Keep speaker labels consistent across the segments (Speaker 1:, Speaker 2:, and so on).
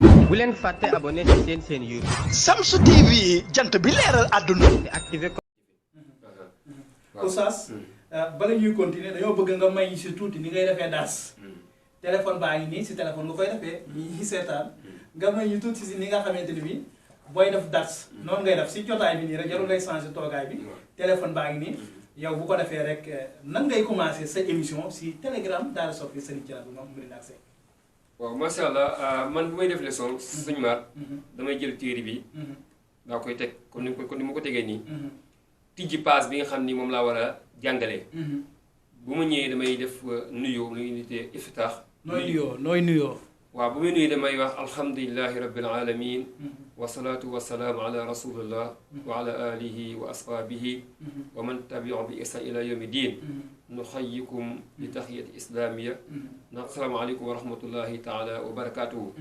Speaker 1: bu leen fàtte abonné ci seen YouTube
Speaker 2: Shamsu TV jant bi leeral àdduna
Speaker 1: te activé ko.
Speaker 3: Oustaz bala ñuy continuer dañoo bëgg nga may si tuuti ni ngay defee daas téléphone baa ngi nii si téléphone nga koy defee ñi seetaan nga may ñu tuuti si ni nga xamante ni bi booy def daas noonu ngay def si jotaay bi nii rek jarul ngay changer toogaay bi téléphone baa ngi nii yow bu ko defee rek nan ngay commencer sa émission si Telegram Daara Soppi Serigne Thiénaba moom Mouride Accès.
Speaker 4: waaw macha allah man bu may def leçon sëñ Maar damay jël téere bi daa koy teg comme ni ma ko tegee nii tijji paas bi nga xam ni moom laa war a jàngalee bu ma ñëwee damay def nuyoo lu ñuy tuddee iftitaax
Speaker 3: nooy nuyoo
Speaker 4: waaw bu may nuyoo damay wax alhamdulilahi rabbil alamin wasalaatu wasalaamu ala rasulillah wa ala alihi wa ashabihi wa man tabi'ahum bi ihsan ila yawmi din nuxayikum bi taxiyati islamiya na asalaamaaleykum wa rahmatullahi taala wa barakatuhu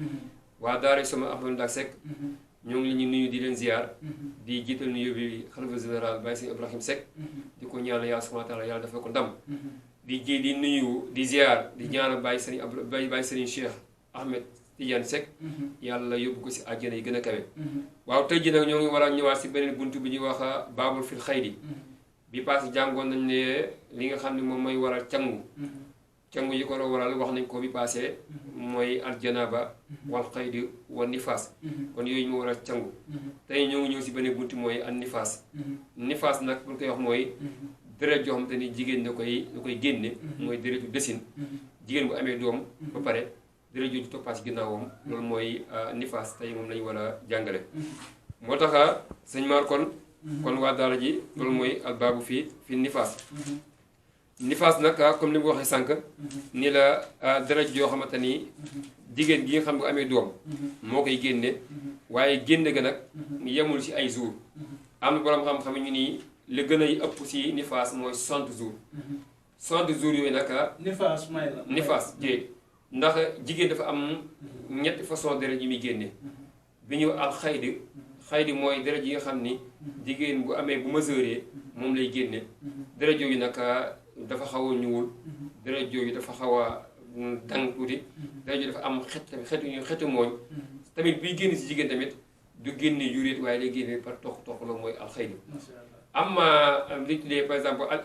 Speaker 4: waa daara sama Ahmadou Ndack Seck ñoo ngi leen ñu nuyu di leen ziar di jiital nuyu bi xalifa général Baye Serigne Ibrahim Seck di ko ñaanal yàlla subhanahu wa taala yàlla dafa ko ndam di nuyu di ziar di ñaanal Baye Serigne Baye Serigne Cheikh Ahmed Tidiane Seck yàlla yóbbu ko si àjjana yi gën a kawe waaw tey ji nag ñoo ngi war a ñëwaat si beneen buntu bi ñuy wax baabul fil xaydi bi paase jàngoon nañ ne li nga xam ne moom mooy waral cangu yi ko waral wax nañ ko bi paase mooy aljanaba wal xaydi wa nifaas kon yooyu moo waral cangu tey ñoo ngi ñëw si beneen buntu mooy an nifaas nifaas nag bu ñu koy wax mooy deret joo xam te ni jigéen da koy génne mooy deretu desin jigéen bu amee doom ba pare deret jooju toppaat si ginnaawam loolu mooy nifaas tey moom lañu war a jàngale moo tax sëñ Maar kon waa daara ji loolu mooy al baabu fii nifaas nifaas nag comme ni mu waxee sànq ni la deret joo xamante ni jigéen gi nga xam ne bu amee doom moo koy génne waaye génne ga nag yemul si ay jours am na borom xam-xam ñu nii li gën a ëpp si nifaas mooy 60 jours 60 jours yooyu nag
Speaker 3: nifaas may la
Speaker 4: nifaas jéeg ndax jigéen dafa am ñetti façon deret yi muy génne bi ñu al xaydi mooy deret yi nga xam ni jigéen bu amee bu mesuré moom lay génne deret yooyu nag dafa xaw a ñuul deret yooyu dafa xaw a dang tuuti deret yooyu dafa am xetu mooñ tamit buy génn si jigéen tamit du génne yuréet waaye lay génne par toq la mooy al xaydi am li tuddee par exemple al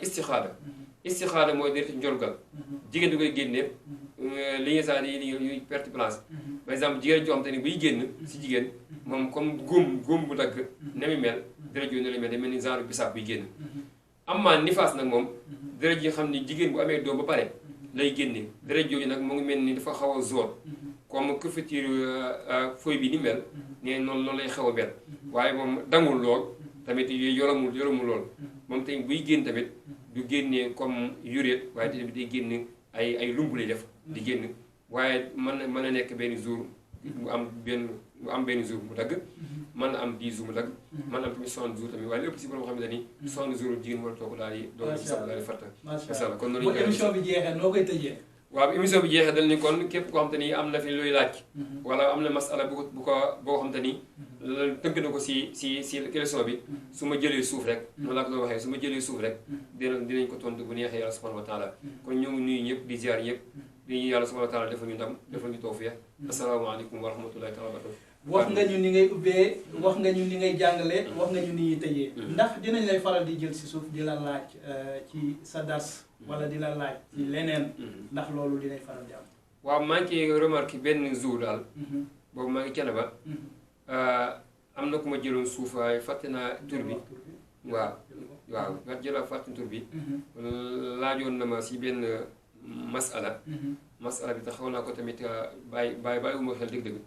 Speaker 4: istixaada mooy deret njolgal jigéen du koy génne li nga saa yi ñuy perte blanche par exemple jigéen joo xam te ni buy génn si jigéen moom comme góom bu dagg ne muy mel deret yooyu ne la mel day mel ni genre bisaab buy génn amma nifaas nag moom deret yi nga xam ni jigéen bu amee doom ba pare lay génne deret yooyu nag mu ngi mel ni dafa xaw a zone comme couverture feuille bi ni mel ne noonu lay xaw a mel waaye moom dangul lool tamit yoramul lool moom tamit buy génn tamit du génnee comme yuréet waaye tamit day génn ay lumb lay def di génn waaye mën na nekk benn jour mu am benn jour mu dagg mën na am 10 jours mu dagg mën na am tamit 60 jours tamit waaye lépp si borom xam ne ni 60 jours jigéen war a toog daal di doog sab daal di fatta macha allah kon noonu
Speaker 3: bu émission bi jeexee noo koy tëjee
Speaker 4: waaw émission bi jeexee dañ ni kon képp koo xam te ni am na fi luy laaj wala am na masala boo xam te ni tënk na ko si question bi su ma jëlee suuf rek noonu laa ko doon waxee su ma jëlee suuf rek dinañ ko tontu bu neexee yàlla subhanahu wa taala kon ñoo ngi nuyu ñëpp di ziar ñëpp di yàlla subhanahu wa taala defal ñu ndam defal ñu tawfiq asalaamaaleykum wa rahmatullahi taala wa barakatuh
Speaker 3: wax nga ñu ni ngay ubbee wax nga ñu ni ngay jàngale wax nga ñu ni ñuy tëjee ndax dinañ lay faral di jël si suuf di la laaj ci sa das wala di la laaj ci leneen ndax loolu dinañ faral di am
Speaker 4: waaw maa ngi ciy remarqué benn jour daal boobu maa ngi Thiénaba am na ku ma jëloon suuf waaye fàtte naa tur bi waaw nga jëla fàtte tur bi laajoon na ma si benn masala bi tax xaw naa ko tamit bàyyi uma xel dëgg-dëgg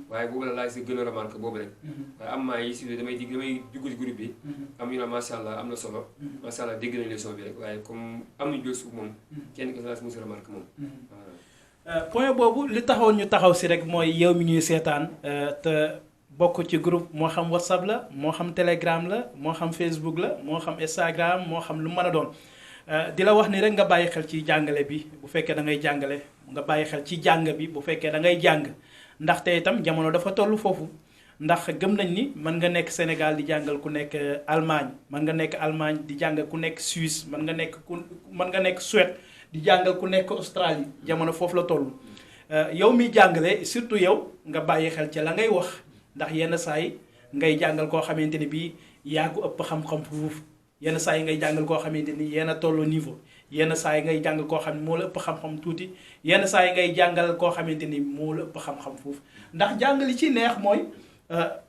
Speaker 4: waaye boobu la laaj si gën a remarqué boobu rek waaye am maa yi si damay dugg si groupe bi am ñu ne macha allah am na solo macha allah dégg nañ leçon bi rek waaye comme am nañu jël suuf moom kenn ko laa si mos a remarqué moom
Speaker 3: point boobu li taxoon ñu taxaw si rek mooy yow mi ñuy seetaan te bokk ci groupe moo xam WhatsApp la moo xam Telegram la moo xam Facebook la moo xam Instagram moo xam lu mën a doon di la wax ni rek nga bàyyi xel ci jàngale bi bu fekkee da ngay jàngale nga bàyyi xel ci jàng bi bu fekkee da ngay jàng ndaxte itam jamono dafa toll foofu ndax gëm nañ ni mën nga nekk Sénégal di jàngal ku nekk Allemagne mën nga nekk Allemagne di jàngal ku nekk Suisse mën nga nekk Suède di jàngal ku nekk Australie jamono foofu la toll yow mi jàngale surtout yow nga bàyyi xel ca la ngay wax ndax yenn saa yi ngay jàngal koo xamante ni bii yaa ko ëpp xam-xam fuuf yenn saa yi ngay jàngal koo xamante ni yéen a tolloo niveau yenn saa yi ngay jàngal koo xam ne moo la ëpp xam-xam tuuti yenn saa yi ngay jàngal koo xamante ni moo la ëpp xam-xam fuuf ndax jàng li ci neex mooy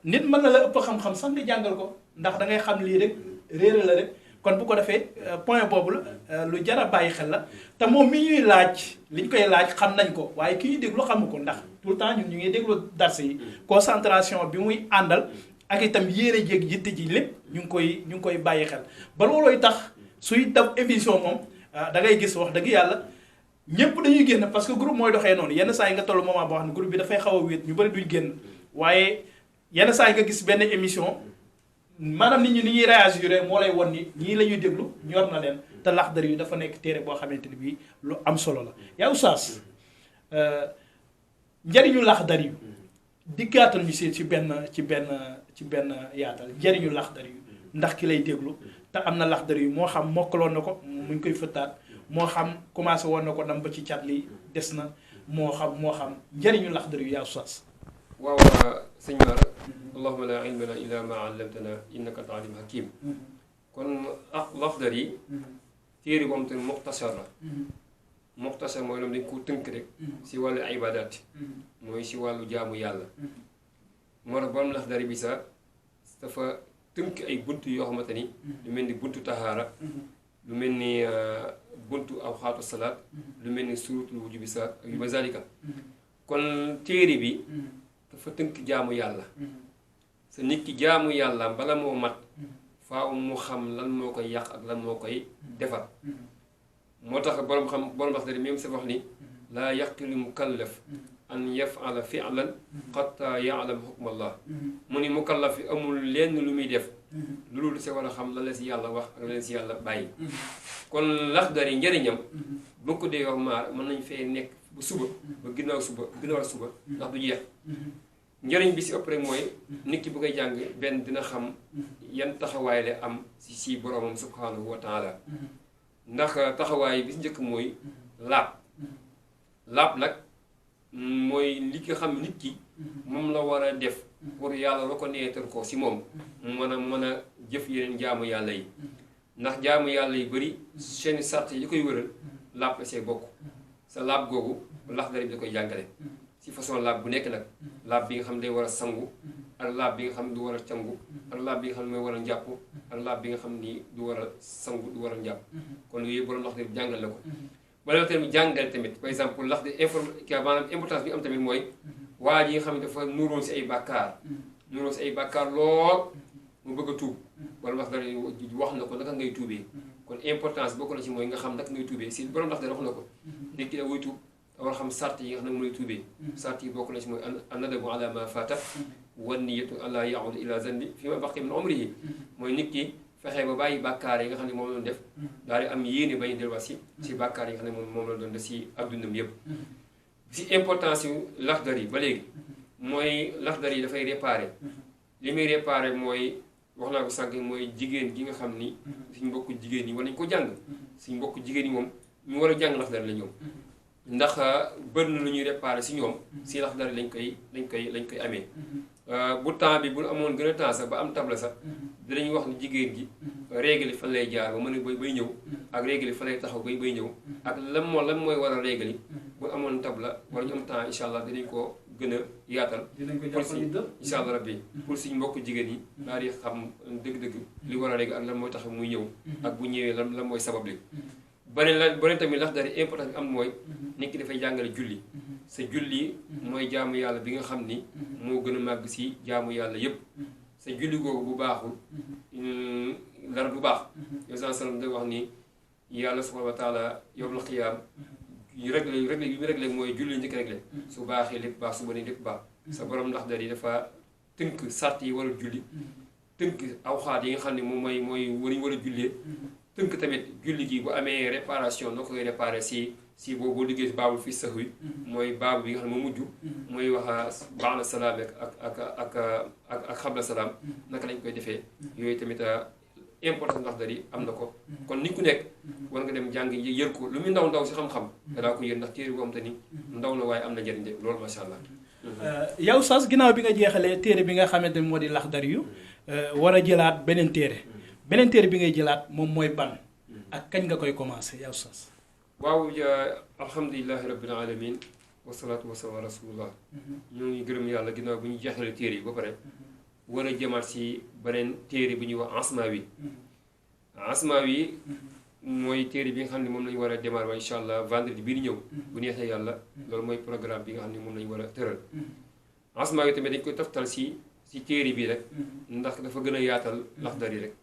Speaker 3: nit mën na la ëpp xam-xam sax nga jàngal ko ndax da ngay xam lii rek réere la rek kon bu ko defee point boobu la lu jar a bàyyi xel la te moom mi ñuy laaj liñ koy laaj xam nañ ko waaye ki ñuy déglu xamu ko ndax tout le temps ñun ñu ngi déglu dars yi concentration bi muy àndal ak itam yéene jéeg yitte ji lépp ñu ngi koy bàyyi xel ba loolooy tax suy def émission moom da ngay gis wax dëgg yàlla ñëpp dañuy génn parce que groupe mooy doxee noonu yenn saa yi nga toll moment boo xam ne groupe bi dafay xaw a wéet ñu bëri duñ génn waaye yenn saa yi nga gis benn émission maanaam nit ñi ni ñuy réagir moo lay won ni ñii la ñuy déglu ñor na leen te Laxdari yu dafa nekk téere boo xamante ni bii lu am solo la yaa Oustaz njëriñu Laxdari yu diggaatal ñu ci benn yaatal njëriñu Laxdari yu ndax ki lay déglu te am na Laxdari yu moo xam mokkaloon na ko mu ngi koy fëttaat moo xam commencé woon na ko nam ba ci cat li des na moo xam njëriñu Laxdari yu yaa Oustaz.
Speaker 4: waaw sëñ Mara allahumma la ilma lana illa ma allamtana innaka anta alim hakim kon Laxdari yi téere boobu te muxtasar la muxtasar mooy loolu dañ ko tënk rek si wàllu ibadaat mooy si wàllu jaamu yàlla moo tax borom Laxdari bi sax dafa tënk ay bunt yoo xamante ni lu mel ni buntu tahaara lu mel ni buntu awxaatu salaat lu mel ni surutul wujubi salaat ak yu ba zalika kon téere bi dafa tënk jaamu yàlla sa nit ki jaamu yàlla bala moo mat faaw mu xam lan moo koy yàq ak lan moo koy defar moo tax borom Laxdari même sa wax ni laa yaqilu mukallaf an yafala fi'lan xatta ya'lam hukmallah mu ni mukallaf yi amul lenn lu muy def loolu si war a xam lan la si yàlla wax ak lan la si yàlla bàyyi kon Laxdari njëriñam bu ko dee wax maar mën nañ fee nekk ba suba ba ginnaaw suba ndax du jeex njëriñ bi si ëpp rek mooy nit ki bu koy jàng benn dina xam yan taxawaay la am si boromam subhanahu wa taala ndax taxawaay bi si njëkk mooy laab nag mooy li nga xam nit ki moom la war a def pour yàlla reconnaître ko si moom mu mën a jëf yeneen jaamu yàlla yi ndax jaamu yàlla yu bëri seeni sart yi koy wëral laab la see bokk sa laab googu Laxdari bi da koy jàngale si façon laab bu nekk nag laab bi nga xam ne day war a sangu ak laab bi nga xam ne du war a cangu ak laab bi nga xam ne mooy war a njàpp ak laab bi nga xam ni du war a sangu du war a njàpp kon yooyu borom Laxdari bi jàngal la ko ba léegi tamit jàngale tamit par exemple Laxdari maanaam importance bi am tamit mooy waa ji nga xam ne dafa nuuroon si ay bàkkaar lool mu bëgg a tuub borom Laxdari wax na ko naka ngay tuubee kon importance bokk na ci mooy nga xam naka ngay tuubee si borom Laxdari wax na ko nit ki da wuy tuub da war a xam sart yi nga xam ne mu lay tuubee sart yi bokk na ci mooy an-nadamu ala ma fata wa niyatu alla ya'uda ila zanbi fi ma baqiya min umrihi mooy nit ki fexe ba bàyyi bàkkaar yi nga xam ne moom la doon def daal di am yéene bañ delluwaat si bàkkaar yi nga xam ne moom la doon def si addunam yëpp si importance yu Laxdari yi ba léegi mooy Laxdari yi dafay réparer li muy réparer mooy wax naa ko sànq mooy jigéen gi nga xam ni suñ mbokku jigéen yi war nañ ko jàng suñ mbokku jigéen yi moom ñu war a jàng Laxdari la ñoom ndax bëri na lu ñuy réparer si ñoom si Laxdari lañ koy amee bu temps bi bu amoon gën a temps sax ba am table sax dinañ wax ni jigéen gi règle yi fan lay jaar ba mën a bay ñëw ak règle yi fan lay taxaw bay ñëw ak lan mooy war a règle yi bu amoon table wala ñu am temps incha allah dinañ ko gën a yaatal pour si incha allah rabbi pour suñ mbokk jigéen yi daal di xam dëgg-dëgg li war a règle ak lan mooy tax muy ñëw ak bu ñëwee lan mooy sabab li beneen tamit Laxdari importance bi am mooy nit ki dafay jàngale julli sa julli mooy jaamu yàlla bi nga xam ni moo gën a màgg si jaamu yàlla yépp sa julli googu bu baaxul dara du baax yow sallam da wax ni yàlla subhanahu wa taala yawmal qiyaam réglé mooy julli njëkk réglé su baaxee lépp baax su bonee lépp baax sa borom Laxdari dafa tënk sart yi war a julli tënk awxaat yi nga xam ne moom mooy war a jullee tënk tamit julli gi bu amee réparation noo koy réparé si boo liggéey si baabul fii sax wi mooy baabu bi nga xam ne moo mujj mooy wax ba'da salaam ak xabla salaam naka lañ koy defee yooyu tamit importance Laxdari am na ko kon nit ku nekk war nga dem jàng yër ko lu muy ndaw ndaw si xam-xam daa ko yër ndax téere boo xam te ni ndaw la waaye am na njëriñ de loolu macha allah.
Speaker 3: yow sas ginnaaw bi nga jeexalee téere bi nga xamante ni moo di Laxdari yu war a jëlaat beneen téere bi ngay jëlaat moom mooy ban ak kañ nga koy commencé yow sas.
Speaker 4: waaw alhamdulilahi rabbil alamin wasalaatu wasalaam ala rasulillah ñoo ngi gërëm yàlla ginnaaw bu ñu jeexalee téere yi ba pare war a jëmaat si beneen téere bi ñuy wax Asmaawi mooy téere bi nga xam ne moom lañu war a démarrer ba incha allah vendredi bii di ñëw bu neexee yàlla loolu mooy programme bi nga xam ne moom lañu war a tëral Asmaawi tamit dañ koy toftal si téere bi rek ndax dafa gën a yaatal Laxdari rek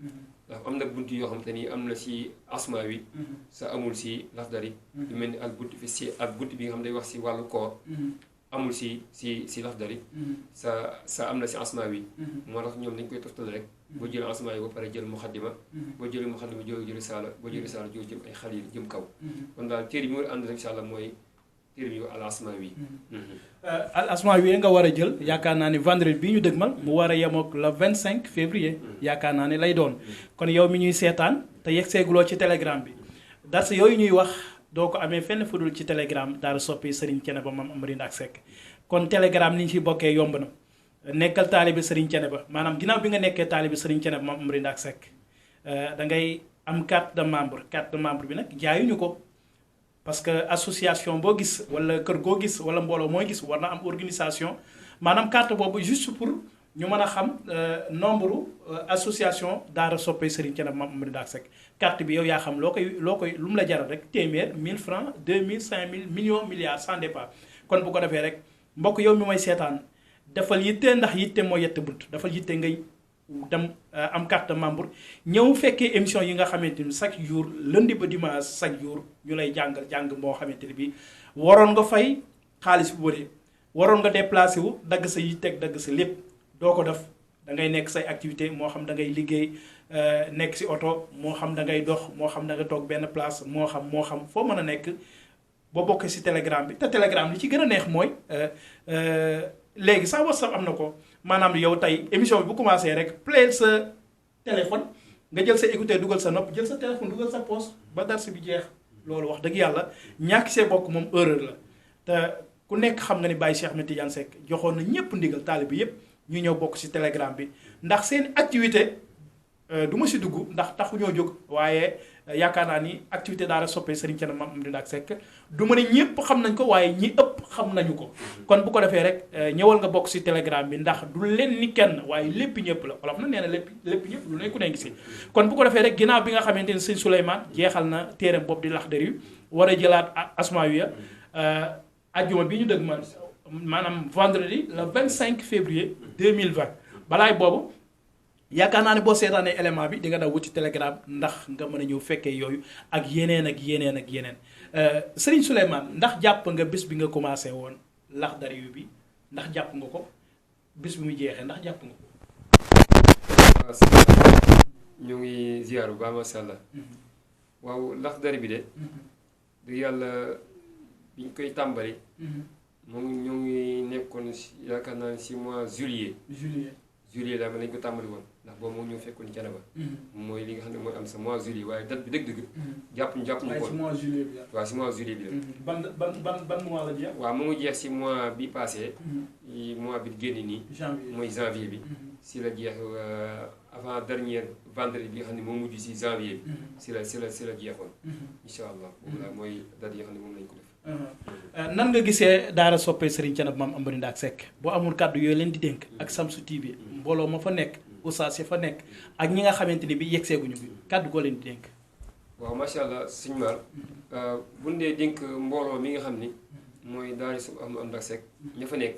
Speaker 4: ndax am na bunt yoo xam te ni am na si Asmaawi sa amul si Laxdari lu mel ni ak bunt fi si ak bunt bi nga xam ne day wax si wàllu koor amul si Laxdari sa am na si Asmaawi moo tax ñoom dañ koy toftal rek boo jël Asmaawi ba pare jël muxaddima boo jëlee muxaddima jël risaala boo jël risaala jëm ay xalil jëm kaw kon daal téere bi mu war a ànd rek incha allah mooy téere bi al Asmaawi
Speaker 3: al Asmaawi nga war a jël yaakaar naa ne vendredi bii ñu dëgmal mu war a yemook le 25 février yaakaar naa ne lay doon kon yow mi ñuy seetaan te yegg seeguloo ci telegram bi dars yooyu ñuy wax doo ko amee fenn fudul ci telegram daal soppi Serigne Thiénaba Mame Amary Ndack Seck kon telegram ni ñu ciy bokkee yomb na nekkal taalibe Serigne Thiénaba maanaam ginnaaw bi nga nekkee taalibe Serigne Thiénaba Mame Amary Ndack Seck da ngay am carte de membre bi nag jaayuñu ko parce que association boo gis wala kër goo gis wala mbooloo mooy gis war na am organisation maanaam carte boobu juste pour ñu mën a xam nombre association daara soppe Serigne Thiénaba Mame Amary Ndack Seck carte bi yow yaa xam loo koy lu mu la jaral rek téeméer 1000 francs 2000 5000 millions milliards sans départ kon bu ko defee rek mbokk yow mi may seetaan defal yitte ndax yitte mooy yett bunt defal yitte ngay dem am carte membre ñëw fekkee émission yi nga xamante ni chaque jour lundi ba dimanche chaque jour ñu lay jàngal jàng moo xamante ni bi waroon nga fay xaalis bu bëri waroon nga déplacé wu dagg sa yitteeg dagg sa lépp doo ko def da ngay nekk say activité moo xam da ngay liggéey nekk si oto moo xam da ngay dox moo xam da nga toog benn place moo xam foo mën a nekk boo bokkee si telegram bi te telegram li ci gën a neex mooy léegi sa WhatsApp am na ko maanaam yow tey émission bi bu commencé rek play sa téléphone nga jël sa écouteur dugal sa nopp jël sa téléphone dugal sa poche ba dars bi jeex loolu wax dëgg yàlla ñàkk see bokk moom erreur la te ku nekk xam nga ni Baye Cheikh Ahmed Tidiane Seck joxoon na ñëpp ndigal taalibe yëpp ñu ñëw bokk si telegram bi ndax seen activité du ma si dugg ndax taxu ñoo jóg waaye yaakaar naa ni activité daara soppe Serigne Thiénaba Mame Amary Ndack Seck du ma ne ñëpp xam nañ ko waaye ñi ëpp xam nañu ko kon bu ko defee rek ñëwal nga bokk si telegram bi ndax du leen ni kenn waaye lépp ñëpp la wolof na nee na lépp ñëpp lu ne ku ne gis kon bu ko defee rek ginnaaw bi nga xamante ni sëñ Souleymane jeexal na téereem bopp di Laxdari yu war a jëlaat Asmaawi ajjuma bi ñu dëgg maanaam vendredi le 25 février 2020 balaay boobu yaakaar naa ne boo seetaanee élément bi di nga daw wuti telegram ndax nga mën a ñëw fekkee yooyu ak yeneen Serigne Souleymane ndax jàpp nga bés bi nga commencé woon Laxdari yu bi ndax jàpp nga ko bés bi mu jeexee ndax jàpp nga ko.
Speaker 4: waaw ñu ngi ziar bu baax macha allah waaw Laxdari bi de du yàlla bi ñu koy tàmbali moom ñu ngi nekkoon yaakaar naa si mois juillet daal lañ ko tàmbali woon ndax boobu moom ñoo fekkoon Thiénaba mooy li nga xam ne mooy am sa mois juillet waaye date bi dëgg-dëgg jàpp ñu ko
Speaker 3: si mois juillet bi
Speaker 4: waaw si mois juillet bi la
Speaker 3: ban mois la jeex
Speaker 4: waaw mu ngi jeex si mois bi passé mois bi génn nii mooy janvier bi si la jeex avant dernier vendredi bi nga xam ne moo mujj si janvier bi si la jeexoon incha allah boobu la mooy date yi nga xam ne moom lañ ko def
Speaker 3: nan nga gisee daara soppe Serigne Thiénaba Mame Amary Ndack Seck boo amul kàddu yooyu leen di dénk ak Shamsu TV mbooloo ma fa nekk oustaz ya fa nekk ak ñi nga xamante ni bi yegseeguñu bi kàddu goo leen di dénk.
Speaker 4: waaw macha allah sëñ Mar bu ñu dee dénk mbooloo mi nga xam ni mooy daara soppe Amary Ndack Seck ña fa nekk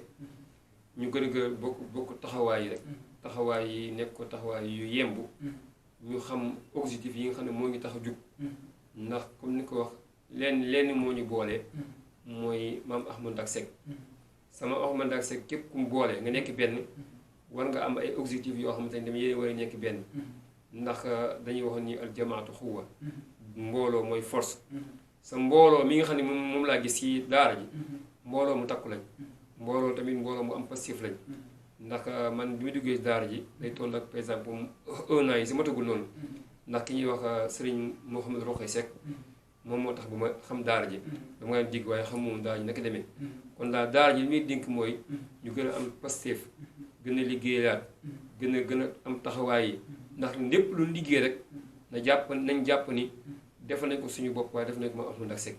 Speaker 4: ñu gën a bokk taxawaay yi rek taxawaay yi nekk ko taxawaay yu yemb ñu xam objectif yi nga xam ne moo ngi tax a jug ndax comme ni ko wax lenn moo ñu boole mooy maam Ahmadou Ndack Seck sama Ahmadou Ndack Seck képp ku mu boole nga nekk benn war nga am ay objectifs yoo xamante ni tamit yéen war a nekk benn ndax dañuy waxoon ni al jamaatu xuwa mbooloo mooy force sa mbooloo mi nga xam ne moom laa gis ci daara ji mbooloo mu takku lañ mbooloo tamit mbooloo mu am passif lañ ndax man bi mu duggee daara ji day toll ak par exemple 1 an yi si matagul noonu ndax ki ñuy wax Serigne Mouhamadou Rokhaya Seck moom moo tax bu ma xam daara ji dama nga digg waaye xamu daara ji naka demee kon daal daara ji li muy dénk mooy ñu gën a am pasteef gën a liggéeyaat gën a am taxawaay yi ndax lépp lu liggéey rek nañ jàpp ni def nañ ko suñu bopp waaye def nañ ko moom Ahmadou Ndack Seck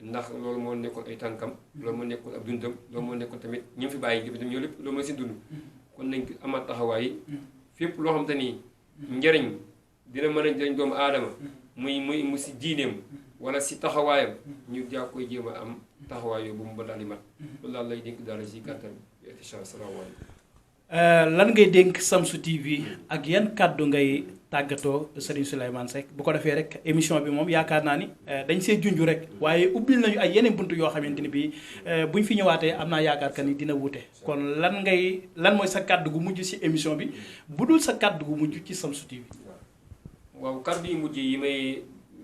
Speaker 4: ndax loolu moo nekkoon ay tànkam loolu moo nekkoon ab dundam loolu moo nekkoon tamit ñi fi bàyyi ñëpp ñoo lépp loolu mooy seen dund kon nañ ko amaat taxawaay yi fépp loo xam te ni njariñ dina mën a jëriñ doomu aadama mu si diineem wala si taxawaayam ñu jàpp koy jéem a am taxawaay yooyu bu mu ba daal di mat loolu daal lay dénk daal si gàttal bi incha allah salaamaaleykum.
Speaker 3: lan ngay dénk Shamsu TV ak yan kàddu ngay tàggatoo Serigne Souleymane Seck bu ko defee rek émission bi moom yaakaar naa ni dañ see junj rek waaye ubbil nañu ay yeneen buntu yoo xamante ni bii buñ fi ñëwaatee am naa yaakaar que ni dina wute kon lan mooy sa kàddu gu mujj si émission bi bu dul sa kàddu gu mujj ci Shamsu TV.
Speaker 4: waaw kàddu yu mujj yi may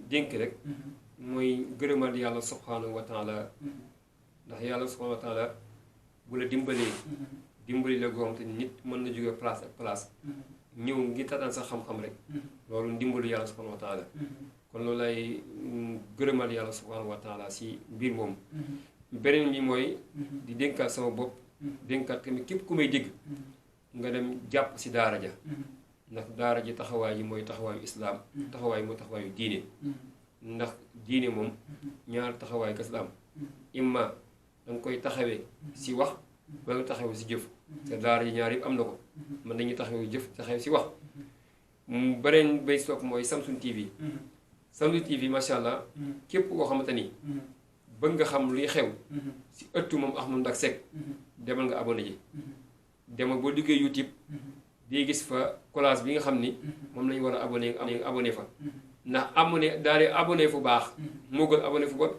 Speaker 4: dénk rek mooy gërëmal yàlla subhanahu wa taala ndax yàlla subhanahu wa taala bu la dimbalee dimbali la goo xam te nit mën na jóge place ak place ñëw ngi tataan sa xam-xam rek loolu ndimbalu yàlla subhanahu wa taala kon loolu lay gërëmal yàlla subhanahu wa taala si mbir moom beneen bi mooy di dénkaat sama bopp dénkaat tamit képp ku may dégg nga dem jàpp si daara ja ndax daara ji taxawaay yi mooy taxawaayu islaam taxawaay mooy taxawaayu diine ndax diine moom ñaar taxawaay kas la am imma danga koy taxawee si wax wala nga taxawee si jëf te daara ji ñaar yëpp am na ko mën nañu taxawee jëf taxawee si wax beneen bay soog mooy Shamsu TV Shamsu TV macha allah képp koo xamante ni bëgg nga xam luy xew si ëttu moom Ahmadou Ndack Seck demal nga abonné ji demal boo duggee YouTube di gis fa collage bi nga xam ni moom lañu war a abonné nga abonné fa ndax daal di abonné fu baax moo gën abonné fu bon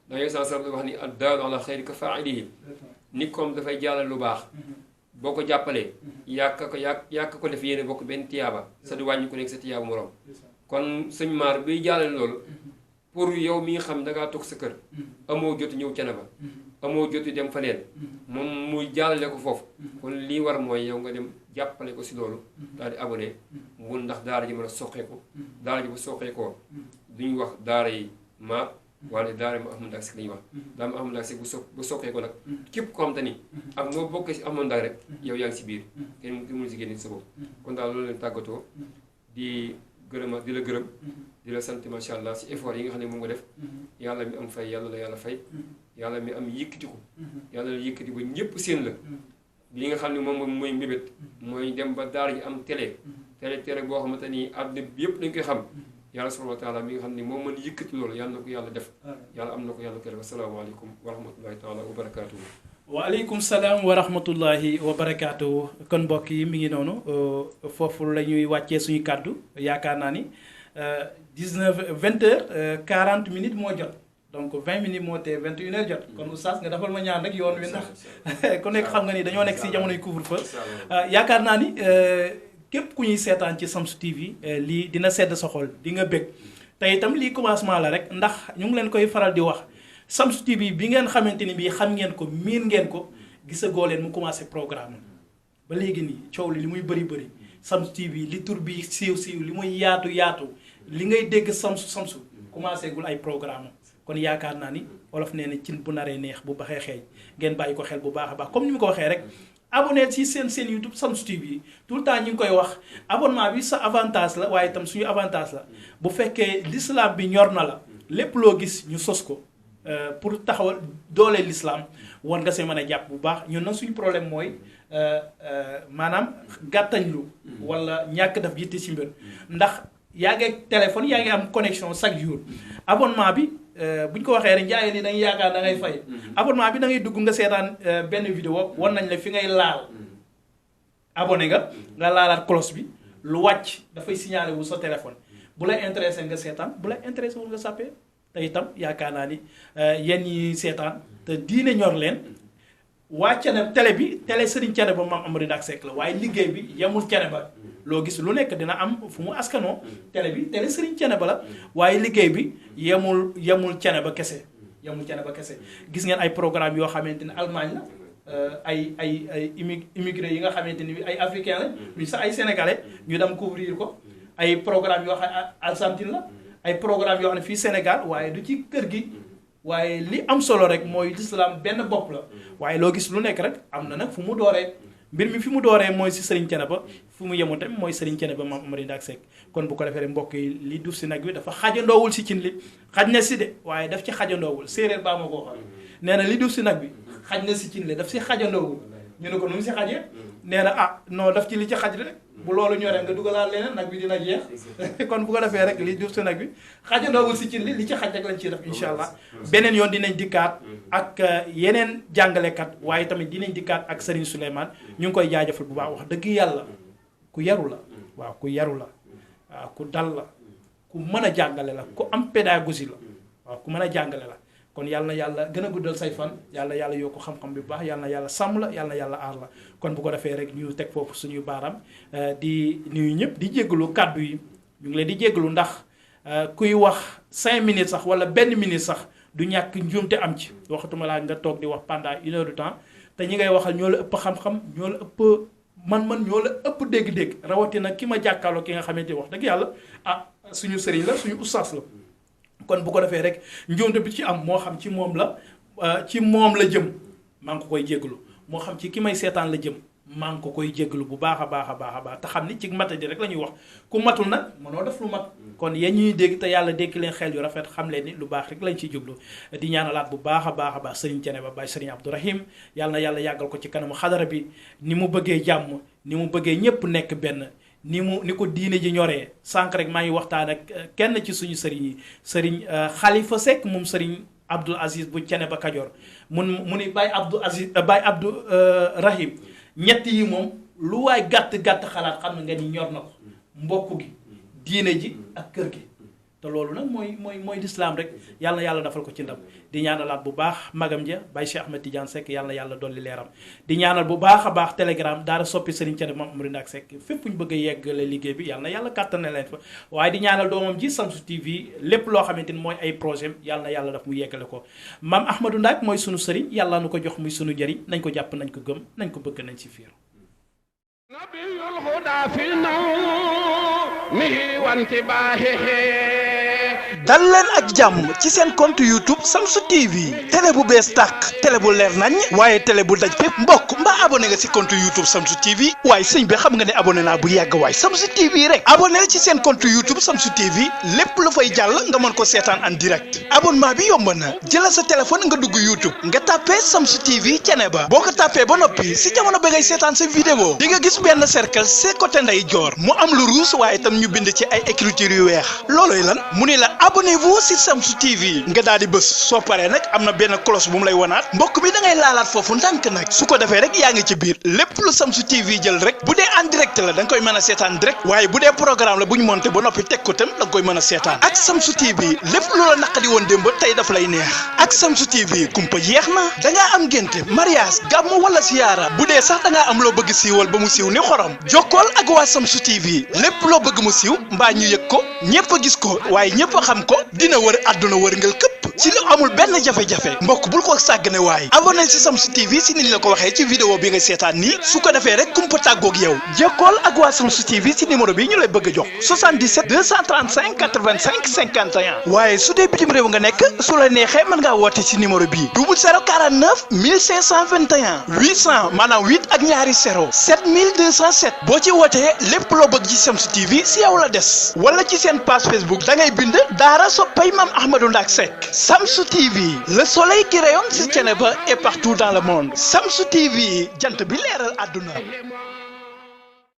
Speaker 4: ndax yooyu sans sabab wax ni ad-daalu ala xayri ka faa'ilihi nit comme dafay jàllale lu baax boo ko jàppalee yàq ko def yéene bokk benn tiyaaba sa du wàññi ko nekk sa tiyaaba moroom kon sëñ maar biy jàllale loolu pour yow mi nga xam da ngaa toog sa kër amoo jotu ñëw Thiénaba amoo jotu dem faneen moom muy jàllale ko foofu kon lii war mooy yow nga dem jàppale ko si loolu daal di abonné mun ndax daara ji mën a soqeeku daara ji bu soqeekoo duñu wax daara yi ma wala daara ma Ahmadou Ndack Seck la ñuy wax daara ma Ahmadou Ndack Seck bu soqeekoo nag képp ko xam te ni ak noo bokkee si Ahmadou Ndack rek yow yaa ngi si biir kenn mënu si génne sa bopp kon daal loolu leen tàggatoo di la gërëm di la sant macha allah si effort yi nga xam ne moom nga def yàlla mi am fay yàlla la yàlla fay yàlla mi am yëkkatiku yàlla la yëkkati ba ñëpp seen la li nga xam ne moom mooy mbébét mooy dem ba daara ji am télé boo xamante ni àdduna bi yëpp dañ koy xam yàlla subhanahu wa taala mi nga xam ne moom mën yëkkati loolu yàlla na ko yàlla def yàlla am na ko yàlla ko def asalaamaaleykum wa rahmatullahi taala wa barakaatuhu
Speaker 3: waaleykum salaam wa rahmatullahi wa barakaatuhu kon mbokk yi mi ngi noonu foofu la ñuy wàccee suñu kàddu yaakaar naa ni 20h40 minutes moo jot donc 20 minutes moo tee 21h jot kon oustaz nga defal ma ñaan rek yoon wi ndax ku nekk xam nga ni dañoo nekk si jamonoy couvre-feu yaakaar naa ni képp ku ñuy seetaan ci Shamsu TV lii dina sedd sa xol di nga bëgg te itam lii commencement la rek ndax ñu ngi leen koy faral di wax Shamsu TV bi ngeen xamante ni bii xam ngeen ko miin ngeen ko gisagoo leen mu commencé programme ba léegi nii coow li muy bëri Shamsu TV li tur bi siiw li muy yaatu li ngay dégg Shamsu commencé gul ay programme kon yaakaar naa ni wolof nee na cin bu naree neex bu baxee xeeñ ngeen bàyyi ko xel bu baax a baax comme ni mu ko waxee rek abonné ci seen YouTube Shamsu TV tout le temps ñu ngi koy wax abonnement bi sa avantage la waaye itam suñu avantage la bu fekkee l'islam bi ñor na la lépp loo gis ñu sos ko pour taxawal doole l'islam war nga see mën a jàpp bu baax ñun nag suñu problème mooy maanaam gàttañlu wala ñàkk daf yitte ci mbir ndax yaa ngi téléphone yaa ngi am connexion chaque jour abonnement bi bu ñu ko waxee rek njaayeen ni dañuy yaakaar da ngay fay abonnement bi da ngay dugg nga seetaan benn vidéo war nañ la fi ngay laal abonné nga laalaat cloche bi lu wàcc dafay signalé wu sa téléphone bu la intéressé nga seetaan bu la intéressé wul nga sàppee te itam yaakaar naa ni yéen ñi seetaan te diine ñor leen waa Thiénaba télé bi télé Serigne Thiénaba Mame Ahmadou Ndack Seck la waaye liggéey bi yemul Thiénaba loo gis lu nekk dina am fu mu askanoo télé bi télé Serigne Thiénaba la waaye liggéey bi yemul Thiénaba kese gis ngeen ay programme yoo xamante ne Allemagne la ay immigré yi nga xamante ni ay africain la ñu sax ay sénégalais ñu dem couvrir ko ay programme yoo xam ne Argentine la ay programme yoo xam ne fii Sénégal waaye du ci kër gi waaye li am solo rek mooy l'islam benn bopp la waaye loo gis lu nekk rek am na nag fu mu dooree mbir mi fi mu dooree mooy si Serigne Thiénaba fu mu yemoon tamit mooy Serigne Thiénaba Mame Amary Ndack Seck kon bu ko defee rek mbokk yi li duuf si nag bi dafa xajandoowul si cin li xaj na si de waaye daf ci xajandoowul séeréer baa ma ko waxal nee na li duuf si nag bi xaj na si cin li daf si xajandoowul ñu ne ko nu mu si xajee nee na ah non daf ci li ci xaj rek bu loolu ñoree nga dugalaat leneen nag bi dina jeex kon bu ko defee rek li duuf si nag bi xajandoowul si cin li ci xaj rek lañ ciy def incha allah beneen yoon dinañ dikkaat ak yeneen jàngalekat waaye tamit dinañ dikkaat ak Serigne Souleymane ñu ngi koy jaajëfal bu baax wax dëgg yàlla ku yaru la waaw ku yaru la waaw ku dal la ku mën a jàngale la ku am pédagogie la waaw ku mën a jàngale la kon yàlla na yàlla gën a guddal say fan yàlla yàlla yokk xam-xam bi bu baax yàlla na yàlla sàmm la yàlla na yàlla aar la kon bu ko defee rek ñu teg foofu suñu baaraam di nuyu ñëpp di jéggalu kàddu yi ñu ngi leen di jéggalu ndax kuy wax 5 minutes sax wala benn minute sax du ñàkk njuumte am ci waxatuma laa nga toog di wax pendant 1 heure de temps te ñi ngay waxal ñoo la ëpp xam-xam ñoo la ëpp man-man ñoo la ëpp dégg-dégg rawatina ki ma jàkkaarloo ki nga xamante wax dëgg yàlla suñu sëriñ la suñu ustaas la kon bu ko defee rek njuumte bi ci am moo xam ci moom la jëm maa ngi ko koy jéggalu moo xam ci ki may seetaan la jëm maa ngi ko koy jéggalu bu baax a baax te xam ni ci matadi rek la ñuy wax ku matul nag mënoo def lu mat kon yéen ñuy dégg te yàlla dékk leen xel yu rafet xam leen ni lu baax rek lañ ciy jublu di ñaanalaat bu baax a baax Serigne Thiénaba Baye Serigne Abdourahim yàlla na yàlla yàggal ko ci kanamu xadara bi ni mu bëggee jàmm ni mu bëggee ñëpp nekk benn ni ko diine ji ñoree sànq rek maa ngi waxtaan ak kenn ci suñu sëriñ yi Serigne Khalifa Seck moom Serigne Abdoul Aziz bu Thiénaba Kajoor mu ni Baye Abdou Rahim ñett yi moom lu waay gàtt xalaat xam nga ni ñor na ko mbokk gi diine ji ak kër gi te loolu nag mooy lislaam rek yàlla na yàlla defal ko ci ndam di ñaanalaat bu baax magam ja Baye Cheikh Ahmed Tidiane Seck yàlla na yàlla dolli leeram di ñaanal bu baax a baax Telegram daara soppi Serigne Thiénaba Mame Amary Ndack Seck fépp fu ñu bëgg a yeggale liggéey bi yàlla na yàlla kàttane leen fa waaye di ñaanal doomam ji Samsu TV lépp loo xamante ni mooy ay projet yàlla na yàlla daf mu yeggale ko Mame Ahmadou Ndack mooy sunu sëriñ yàlla nu ko jox muy sunu njëriñ nañ ko jàpp nañ ko gëm nañ ko bëgg nañ ci fiir
Speaker 5: nabiyul huda fi nawmihi wa intibaahihi
Speaker 2: dal leen ak jàmm ci seen compte YouTube Samsu TV télé bu bees tàq télé bu leer nañ waaye télé bu daj fépp mbokk mbaa abonné nga ci compte YouTube Samsu TV waaye sëñ bi xam nga ne abonné naa bu yàgg waaye Samsu TV rek abonné ci seen compte YouTube Samsu TV lépp lu fay jàll nga mën ko seetaan en direct abonnement bi yomb na jëlal sa téléphone nga dugg YouTube nga tapé Samsu TV Thiénaba boo ko tapé ba noppi si jamono ba ngay seetaan sa vidéo di nga gis benn cercle c'est côté ndeyjoor mu am lu rouge waaye itam ñu bind ci ay écriture yu weex looloy lan mu ni la abonnez-vous sur Samsu TV nga daal di bës soo paree nag am na benn cloche bu mu lay wanaat mbokk mi da ngay laalaat foofu ndànk nag su ko defee rek yaa ngi ci biir lépp lu Samsu TV jël rek bu dee en direct la da nga koy mën a seetaan direct waaye bu dee programme la bu ñu monté ba noppi teg ko tam da nga koy mën a seetaan ak Samsu TV lépp lu la naqadi woon démb tey daf lay neex ak Samsu TV kumpa jeex na da ngaa am ngénte mariage gàmm wala siyaara bu dee sax da ngaa am loo bëgg siiwal ba mu siiw ni xorom jokkool ak waa Samsu TV lépp loo bëgg mu siiw mbaa ñu yëg ko ñëpp a gis ko waaye ñëpp a xam ko dina wër àdduna wërngal këpp ci lu amul benn jafe-jafe mbokk bul ko sàggane waaye abonné ci Samsu TV si niñ la ko waxee ci vidéo bi nga seetaan nii su ko defee rek kumpa tàggoog yow jokkool ak waa Samsu TV si numéro bi ñu lay bëgg a jox 77 235 85 51 waaye su dee bitim réew nga nekk su la neexee mën ngaa woote ci numéro bii 0049 1521 800 maanaam 8 ak ñaari 0 7207 boo ci wootee lépp loo bëgg ci Samsu TV si yow la des wala ci seen page Facebook da ngay bind daara soppay Mame Ahmadou Ndack Seck Samsu TV le soleil qui rayonne sur Thiénaba et partout dans le monde Samsu TV jant bi leeral àdduna